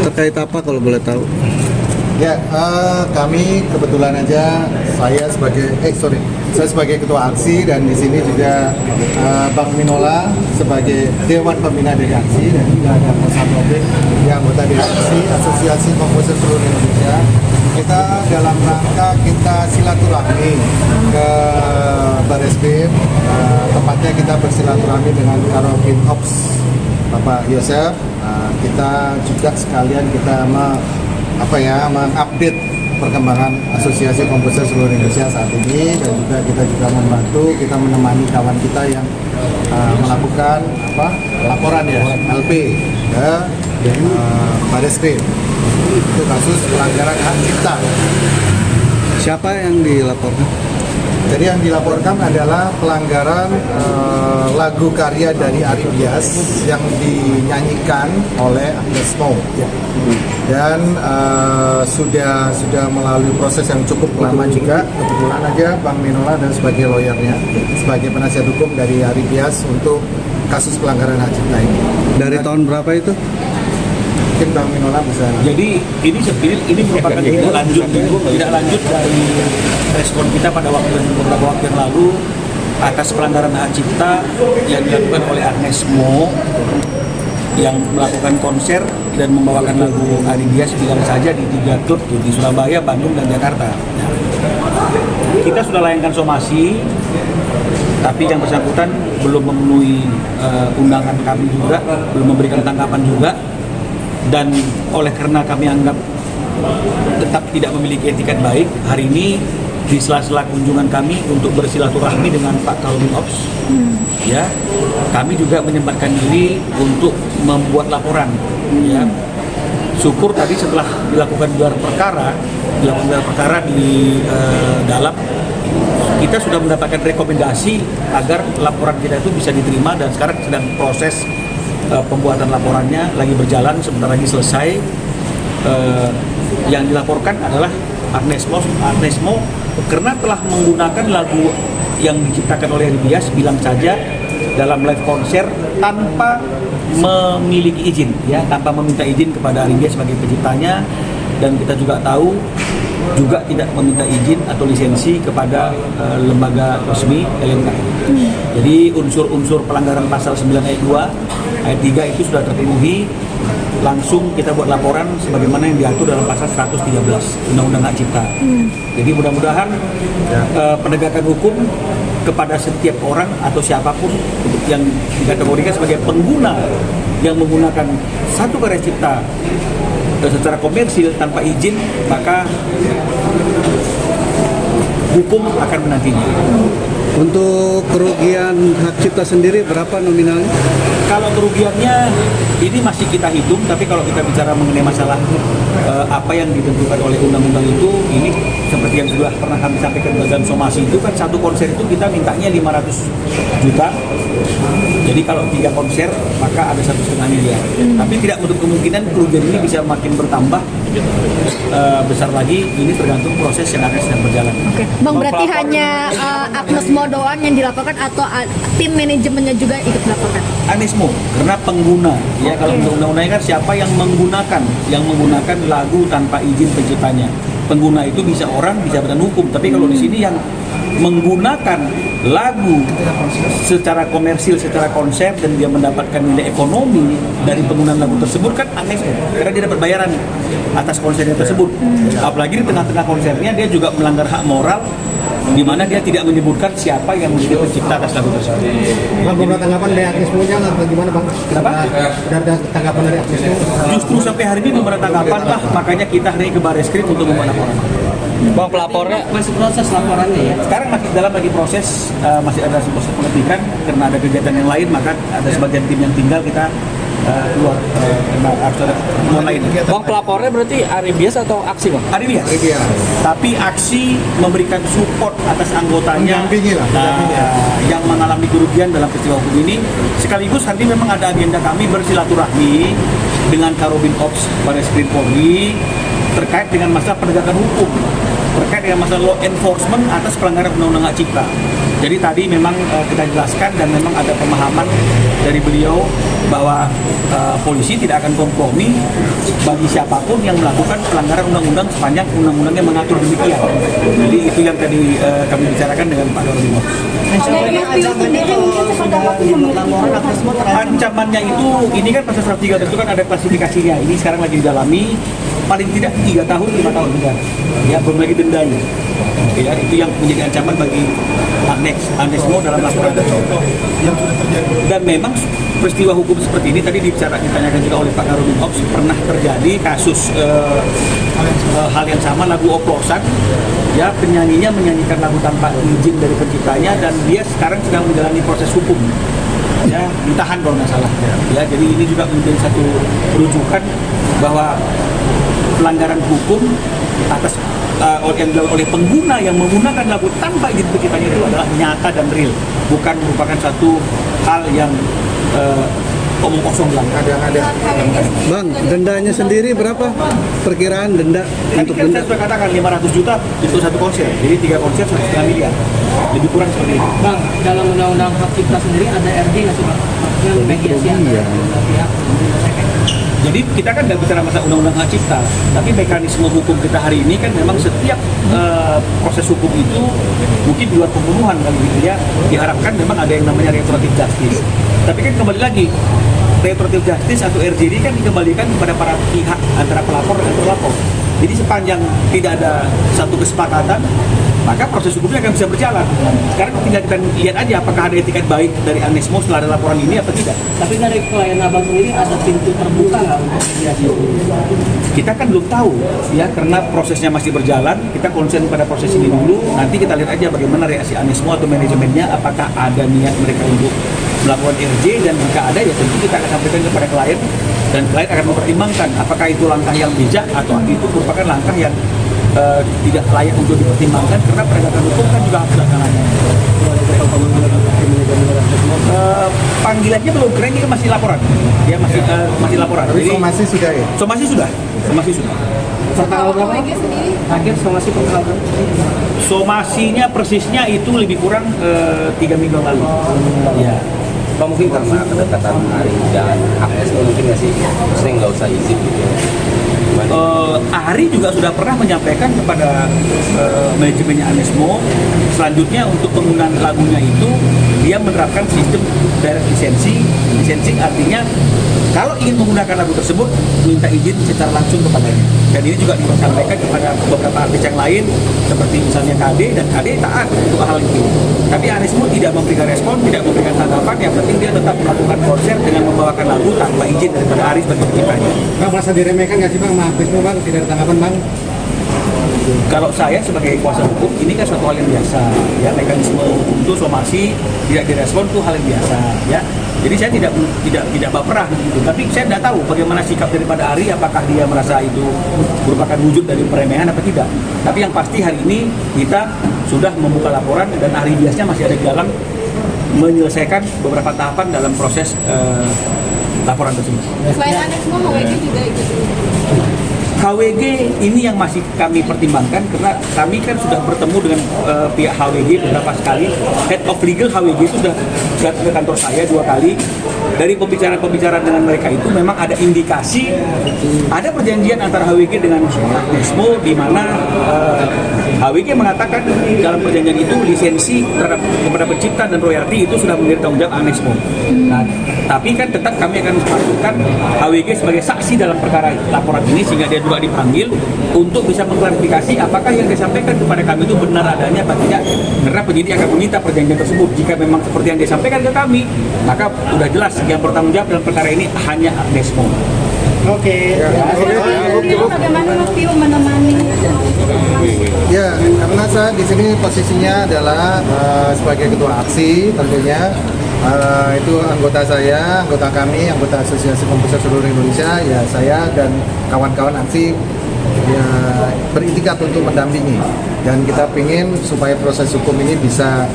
Terkait apa kalau boleh tahu? Ya, kami kebetulan aja saya sebagai ketua aksi dan di sini juga Bang Minola sebagai Dewan Pembina dari aksi dan juga ada Mas Hamdobin yang anggota direksi Asosiasi Komposer Seluruh Indonesia. Kita dalam rangka kita silaturahmi ke Bareskrim, tepatnya kita bersilaturahmi dengan Karobin Ops Bapak Yosef. Kita juga sekalian kita mengupdate perkembangan Asosiasi Komposer Seluruh Indonesia saat ini, dan juga kita membantu, kita menemani kawan kita yang melakukan laporan ya LP ke Bareskrim. Itu kasus pelanggaran hak cipta. Siapa yang dilaporkan? Jadi yang dilaporkan adalah pelanggaran lagu karya dari Ari Bias yang dinyanyikan oleh Agnes Mo, dan sudah melalui proses yang cukup lama juga. Kebetulan aja Bang Minola dan sebagai lawyernya, sebagai penasihat hukum dari Ari Bias untuk kasus pelanggaran hak cipta ini. Dari tahun berapa itu? Mungkin Bang Minola bisa. Jadi ini merupakan tidak lanjut dari respon kita pada beberapa waktu yang lalu atas pelanggaran hak cipta yang dilakukan oleh Agnes Mo yang melakukan konser dan membawakan lagu Ari Bias bilang saja di 3 klub di Surabaya, Bandung, dan Jakarta. Kita sudah layangkan somasi, tapi yang bersangkutan belum memenuhi undangan kami juga, belum memberikan tanggapan juga. Dan oleh karena kami anggap tetap tidak memiliki etikat baik, hari ini di sela-sela kunjungan kami untuk bersilaturahmi dengan Pak Karobin Ops, ya, kami juga menyempatkan diri untuk membuat laporan. Ya, syukur tadi setelah dilakukan gelar perkara di dalam, kita sudah mendapatkan rekomendasi agar laporan kita itu bisa diterima, dan sekarang sedang proses pembuatan laporannya lagi berjalan, sebentar lagi selesai. Yang dilaporkan adalah Agnes Mo karena telah menggunakan lagu yang diciptakan oleh Ari Bias bilang saja dalam live konser tanpa memiliki izin, ya, tanpa meminta izin kepada Ari Bias sebagai penciptanya, dan kita juga tahu juga tidak meminta izin atau lisensi kepada lembaga resmi LMKN. Jadi unsur-unsur pelanggaran pasal 9 ayat 2 ayat 3 itu sudah terpenuhi. Langsung kita buat laporan sebagaimana yang diatur dalam pasal 113 Undang-Undang Hak Cipta. Jadi mudah-mudahan penegakan hukum kepada setiap orang atau siapapun yang dikategorikan sebagai pengguna yang menggunakan satu karya cipta secara komersil tanpa izin, maka hukum akan menantinya. Untuk kerugian hak cipta sendiri berapa nominalnya? Kalau kerugiannya ini masih kita hitung, tapi kalau kita bicara mengenai masalah apa yang ditentukan oleh undang-undang itu, ini seperti yang sudah pernah kami sampaikan dalam somasi itu kan, satu konser itu kita mintanya 500 juta. Jadi kalau 3 konser maka ada 1,5 miliar. Tapi tidak menutup kemungkinan kerugian ini bisa makin bertambah besar lagi. Ini tergantung proses yang akan sedang berjalan. Oke, Bang, berarti hanya Agnes Mo doang yang dilaporkan atau tim manajemennya juga ikut dilaporkan? Agnes Mo, karena pengguna, ya, kalau undang-undangnya kan siapa yang menggunakan lagu tanpa izin penciptanya. Pengguna itu bisa orang, bisa badan hukum, tapi kalau di sini yang menggunakan lagu secara komersil, secara konser, dan dia mendapatkan nilai ekonomi dari penggunaan lagu tersebut kan Agnes Mo, karena dia dapat bayaran atas konsernya tersebut. Apalagi di tengah-tengah konsernya dia juga melanggar hak moral, di mana dia tidak menyebutkan siapa yang menjadi pencipta atas lagu tersebut. Bang, belum ada tanggapan dari Agnes Mo-nya atau gimana, Bang? Kenapa? Sudah ada tanggapan dari Agnes Mo? Justru sampai hari ini belum ada tanggapan lah, makanya kita hari ini ke Bareskrim untuk membuat laporan. Bang, pelapornya masih proses laporannya ya? Sekarang masih dalam lagi proses, masih ada proses pengetikan karena ada kegiatan yang lain, maka ada sebagian tim yang tinggal kita keluar karena harus ada temuan lain. Bang, pelapornya berarti Ari Bias atau aksi, Bang? Ari Bias. Tapi aksi memberikan support atas anggotanya yang mengalami kerugian dalam peristiwa hukum ini. Sekaligus hari ini memang ada agenda kami bersilaturahmi dengan Karobin Ops Bareskrim Polri terkait dengan masalah penegakan hukum terkait dengan masalah law enforcement atas pelanggaran undang-undang hak cipta. Jadi tadi memang kita jelaskan dan memang ada pemahaman dari beliau bahwa polisi tidak akan kompromi bagi siapapun yang melakukan pelanggaran undang-undang sepanjang undang-undangnya mengatur demikian. Jadi itu yang tadi kami bicarakan dengan Pak Dorimo. Ancamannya itu, ini kan pasal 103 tentu kan ada klasifikasinya. Ini sekarang lagi didalami, paling tidak 3 tahun, 5 tahun penjara. Ya, belum lagi dendanya. Ya, itu yang menjadi ancaman bagi Agnesmo dalam laporan tersebut. Dan memang peristiwa hukum seperti ini tadi ditanyakan juga oleh Pak Karobin Ops, pernah terjadi kasus hal yang sama, lagu oplosan. Ya, penyanyinya menyanyikan lagu tanpa izin dari penciptanya dan dia sekarang sedang menjalani proses hukum. Ya, ditahan kalau nggak salah. Ya, jadi ini juga menjadi satu rujukan bahwa pelanggaran hukum atas yang dilakukan oleh pengguna yang menggunakan lagu tanpa izin penciptanya itu adalah nyata dan real, bukan merupakan satu hal yang omong kosong belaka. Bang, dendanya sendiri berapa? Perkiraan denda Tadi untuk kan denda? saya sudah katakan 500 juta untuk satu konser, jadi 3 konser 1,5 miliar, lebih kurang seperti itu. Bang, dalam undang-undang hak cipta sendiri ada RD nggak sih Bang? Yang mediasi antara dua pihak menyelesaikan. Jadi kita kan nggak bicara masalah undang-undang hak cipta, tapi mekanisme hukum kita hari ini kan memang setiap proses hukum itu mungkin di luar pembunuhan kali gitu ya, diharapkan memang ada yang namanya restoratif justice. Tapi kan kembali lagi, restoratif justice atau RJD kan dikembalikan kepada para pihak antara pelapor dan terlapor. Jadi sepanjang tidak ada satu kesepakatan, maka proses hukumnya akan bisa berjalan. Sekarang tinggal kita lihat aja apakah ada etikat baik dari Agnesmo setelah ada laporan ini apa tidak. Tapi dari klien abang sendiri ada pintu terbuka nggak untuk mediasi? Kita kan belum tahu ya, karena prosesnya masih berjalan. Kita konsen pada proses ini dulu. Nanti kita lihat aja bagaimana reaksi Agnesmo atau manajemennya, apakah ada niat mereka untuk melakukan RJ, dan jika ada ya tentu kita akan sampaikan kepada klien dan klien akan mempertimbangkan apakah itu langkah yang bijak atau itu merupakan langkah yang tidak layak untuk dipertimbangkan, karena penegakan hukum kan juga harus dilaksanakan. Panggilannya belum, karena ini kan masih laporan, ya masih laporan. Jadi somasi sudah ya? Somasi sudah. Pertanggal berapa? Akhir somasi pertanggal berapa? Somasinya persisnya itu lebih kurang 3 minggu lalu. Ya. Pak, mungkin karena kedekatan Ari dan Agnes mungkin nggak sih, maksudnya nggak usah izin gitu ya. Ari juga sudah pernah menyampaikan kepada manajemennya Agnesmo, selanjutnya untuk penggunaan lagunya itu dia menerapkan sistem direct licensing artinya kalau ingin menggunakan lagu tersebut minta izin secara langsung kepadanya. Dan ini juga disampaikan kepada beberapa artis yang lain seperti misalnya KD, dan KD taat untuk hal itu. Tapi Agnesmo tidak memberikan respon, tidak memberikan tanggapan, yang penting dia tetap melakukan konser dengan membawakan lagu tanpa izin daripada Ari sebagai penciptanya. Bang, merasa diremehkan nggak sih Bang, sama Agnesmo Bang? Tidak ada tanggapan Bang? Kalau saya sebagai kuasa hukum, ini kan suatu hal yang biasa, ya, mekanisme hukum itu somasi tidak direspon itu hal yang biasa, ya. Jadi saya tidak baperan gitu, tapi saya tidak tahu bagaimana sikap daripada Ari, apakah dia merasa itu merupakan wujud dari peremehan apa tidak. Tapi yang pasti hari ini kita sudah membuka laporan dan Ari biasanya masih ada di dalam menyelesaikan beberapa tahapan dalam proses laporan tersebut. Selain Agnesmo, HWG juga ikut. HWG ini yang masih kami pertimbangkan, karena kami kan sudah bertemu dengan pihak HWG beberapa kali. Head of Legal HWG itu sudah datang ke kantor saya 2 kali. Dari pembicaraan dengan mereka itu memang ada indikasi ada perjanjian antara HWG dengan Agnesmo, di mana HWG mengatakan dalam perjanjian itu lisensi terhadap kepada pencipta dan royalti itu sudah menjadi tanggung jawab Agnesmo. Nah, tapi kan tetap kami akan masukkan HWG sebagai saksi dalam perkara laporan ini, sehingga dia juga dipanggil untuk bisa mengklarifikasi apakah yang disampaikan kepada kami itu benar adanya apa tidak, karena penyidik akan meminta perjanjian tersebut. Jika memang seperti yang disampaikan ke kami, maka sudah jelas yang bertanggung jawab dalam perkara ini hanya Agnesmo. Oke. Bagaimana Mas Tio menemani? Ya, karena saya di sini posisinya adalah sebagai ketua aksi tentunya. Itu anggota saya, anggota kami, anggota Asosiasi Komposer Seluruh Indonesia, ya saya dan kawan-kawan aksi ya beritikad untuk mendampingi, dan kita ingin supaya proses hukum ini bisa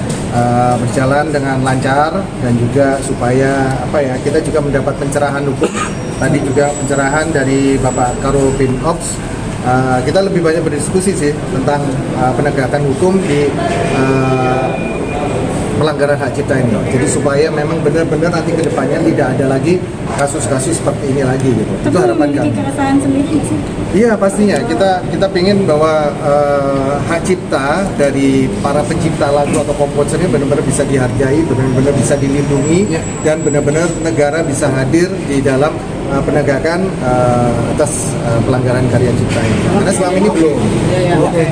berjalan dengan lancar, dan juga supaya kita juga mendapat pencerahan hukum. Tadi juga pencerahan dari Bapak Karobin Ops kita lebih banyak berdiskusi sih tentang penegakan hukum di pelanggaran hak cipta ini. Jadi supaya memang benar-benar nanti ke depannya tidak ada lagi kasus-kasus seperti ini lagi gitu. Itu harapan kami. Keresahan sendiri sih. Iya pastinya kita ingin bahwa hak cipta dari para pencipta lagu atau komposernya benar-benar bisa dihargai, benar-benar bisa dilindungi, dan benar-benar negara bisa hadir di dalam penegakan atas pelanggaran karya cipta ini. Karena selama ini belum. Oke.